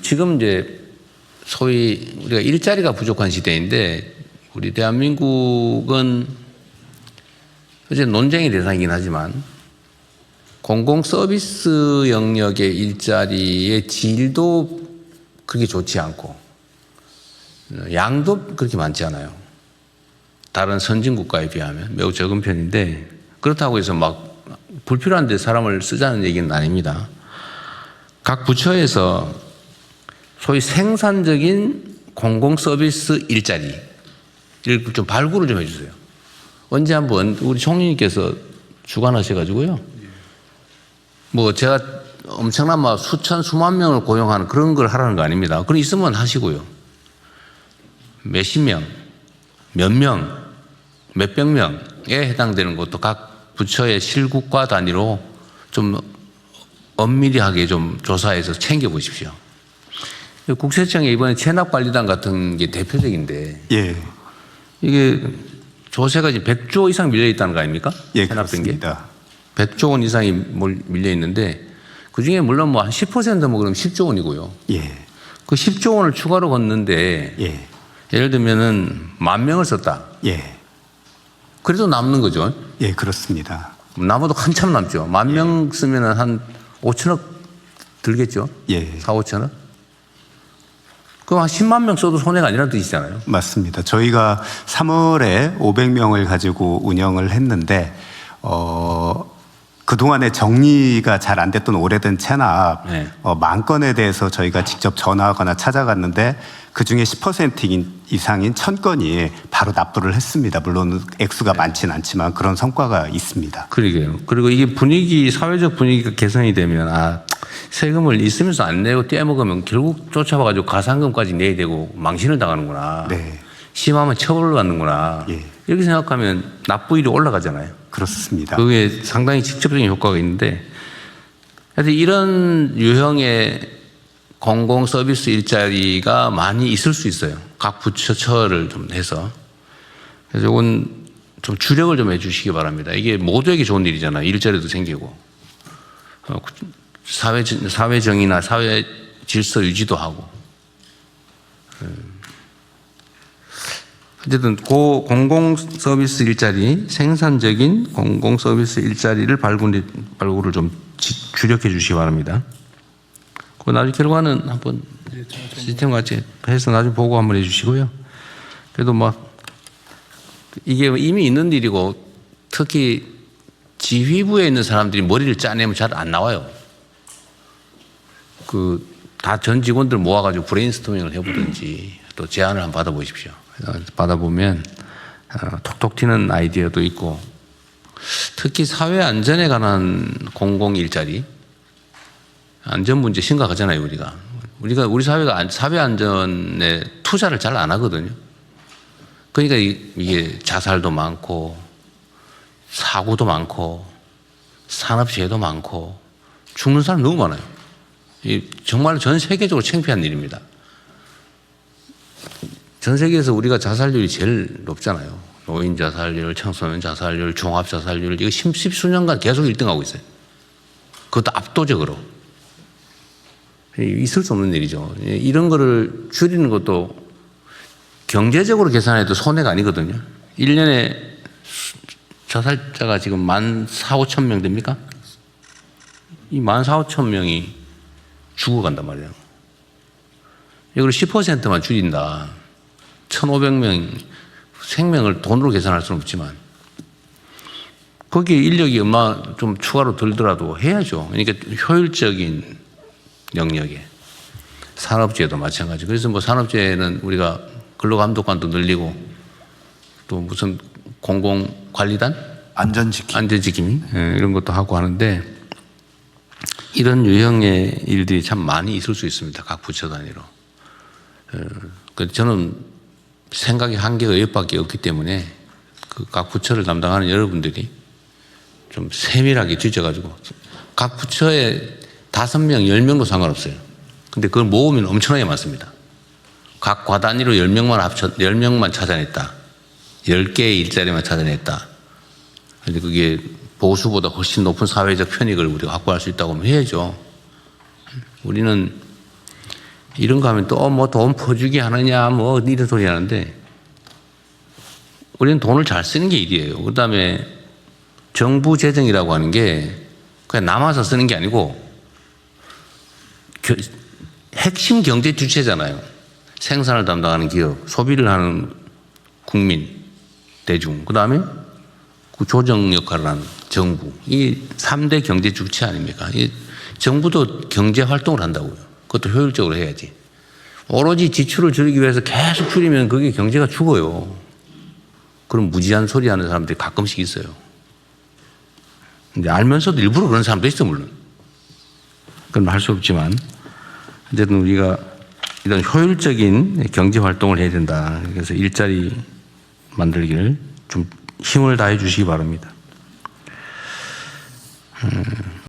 지금 이제 소위 우리가 일자리가 부족한 시대인데 우리 대한민국은 어제 논쟁의 대상이긴 하지만 공공 서비스 영역의 일자리의 질도 그렇게 좋지 않고 양도 그렇게 많지 않아요. 다른 선진 국가에 비하면 매우 적은 편인데 그렇다고 해서 막 불필요한 데 사람을 쓰자는 얘기는 아닙니다. 각 부처에서 소위 생산적인 공공 서비스 일자리를 좀 발굴을 좀 해주세요. 언제 한번 우리 총리님께서 주관하셔가지고요. 뭐 제가 엄청난 막 수천 수만 명을 고용하는 그런 걸 하라는 거 아닙니다. 그럼 있으면 하시고요. 몇십 명, 몇 명, 몇백 명에 해당되는 것도 각 부처의 실국과 단위로 좀 엄밀하게 좀 조사해서 챙겨보십시오. 국세청에 이번에 체납관리단 같은 게 대표적인데 예. 이게 조세가 이제 100조 이상 밀려 있다는 거 아닙니까? 예, 체납된 그렇습니다. 게 100조 원 이상이 밀려 있는데 그중에 물론 뭐 한 10%뭐 그럼 10조 원이고요. 예. 그 10조 원을 추가로 걷는데 예. 예를 들면은 10,000명을 썼다. 예. 그래도 남는 거죠. 예, 그렇습니다. 남아도 한참 남죠. 10,000명 쓰면은 한 5천억 들겠죠. 예. 4, 5천억. 그럼 한 10만 명 써도 손해가 아니라는 뜻이잖아요. 맞습니다. 저희가 3월에 500명을 가지고 운영을 했는데 그동안에 정리가 잘 안 됐던 오래된 체납 네. 10,000건에 대해서 저희가 직접 전화하거나 찾아갔는데 그중에 10% 이상인 1,000건이 바로 납부를 했습니다. 물론 액수가 많지는 않지만 그런 성과가 있습니다. 그러게요. 그리고 이게 사회적 분위기가 개선이 되면 세금을 있으면서 안 내고 떼먹으면 결국 쫓아와가지고 가산금까지 내야 되고 망신을 당하는구나. 네. 심하면 처벌을 받는구나. 예. 이렇게 생각하면 납부율이 올라가잖아요. 그렇습니다. 그게 상당히 직접적인 효과가 있는데 하여튼 이런 유형의 공공 서비스 일자리가 많이 있을 수 있어요. 각 부처를 좀 해서. 그래서 이건 좀 주력을 좀 해주시기 바랍니다. 이게 모두에게 좋은 일이잖아요. 일자리도 생기고. 사회 정의나 사회 질서 유지도 하고. 어쨌든 공공 서비스 일자리, 생산적인 공공 서비스 일자리를 발굴을 좀 주력해 주시기 바랍니다. 그 나중에 결과는 한번 시스템 같이 해서 나중에 보고 한번 해주시고요. 그래도 막 이게 이미 있는 일이고 특히 지휘부에 있는 사람들이 머리를 짜내면 잘 안 나와요. 다 전 직원들 모아가지고 브레인스토밍을 해보든지 또 제안을 한번 받아보십시오. 받아보면 톡톡 튀는 아이디어도 있고 특히 사회 안전에 관한 공공 일자리 안전 문제 심각하잖아요. 우리 사회가 사회 안전에 투자를 잘 안 하거든요. 그러니까 이게 자살도 많고 사고도 많고 산업재해도 많고 죽는 사람 너무 많아요. 정말 전 세계적으로 창피한 일입니다. 전 세계에서 우리가 자살률이 제일 높잖아요. 노인 자살률, 청소년 자살률, 종합 자살률 이거 십수년간 계속 1등하고 있어요. 그것도 압도적으로. 있을 수 없는 일이죠. 이런 거를 줄이는 것도 경제적으로 계산해도 손해가 아니거든요. 1년에 자살자가 지금 14,500명 됩니까? 이 14,500명이 죽어간단 말이에요. 이걸 10%만 줄인다. 1,500명 생명을 돈으로 계산할 수는 없지만 거기에 인력이 얼마 좀 추가로 들더라도 해야죠. 그러니까 효율적인 영역에 산업재해도 마찬가지. 그래서 뭐 산업재해는 우리가 근로감독관도 늘리고 또 무슨 공공관리단? 안전지킴이 이런 것도 하고 하는데 이런 유형의 일들이 참 많이 있을 수 있습니다. 각 부처 단위로. 저는 생각의 한계가 여기밖에 없기 때문에 각 부처를 담당하는 여러분들이 좀 세밀하게 뒤져가지고 각 부처에 5명, 10명도 상관없어요. 근데 그걸 모으면 엄청나게 많습니다. 각 과 단위로 10명만 찾아냈다. 10개의 일자리만 찾아냈다. 근데 그게 보수보다 훨씬 높은 사회적 편익을 우리가 확보할 수 있다고 하면 해야죠. 우리는 이런 거 하면 또 뭐 돈 퍼주기 하느냐 뭐 이런 소리 하는데 우리는 돈을 잘 쓰는 게 일이에요. 그 다음에 정부 재정이라고 하는 게 그냥 남아서 쓰는 게 아니고 핵심 경제 주체잖아요. 생산을 담당하는 기업, 소비를 하는 국민, 대중, 그 다음에 그 조정 역할을 하는 정부. 이 3대 경제 주체 아닙니까? 이 정부도 경제 활동을 한다고요. 그것도 효율적으로 해야지. 오로지 지출을 줄이기 위해서 계속 줄이면 그게 경제가 죽어요. 그런 무지한 소리 하는 사람들이 가끔씩 있어요. 근데 알면서도 일부러 그런 사람도 있어, 물론. 그건 할 수 없지만. 어쨌든 우리가 이런 효율적인 경제 활동을 해야 된다. 그래서 일자리 만들기를 좀 힘을 다해 주시기 바랍니다.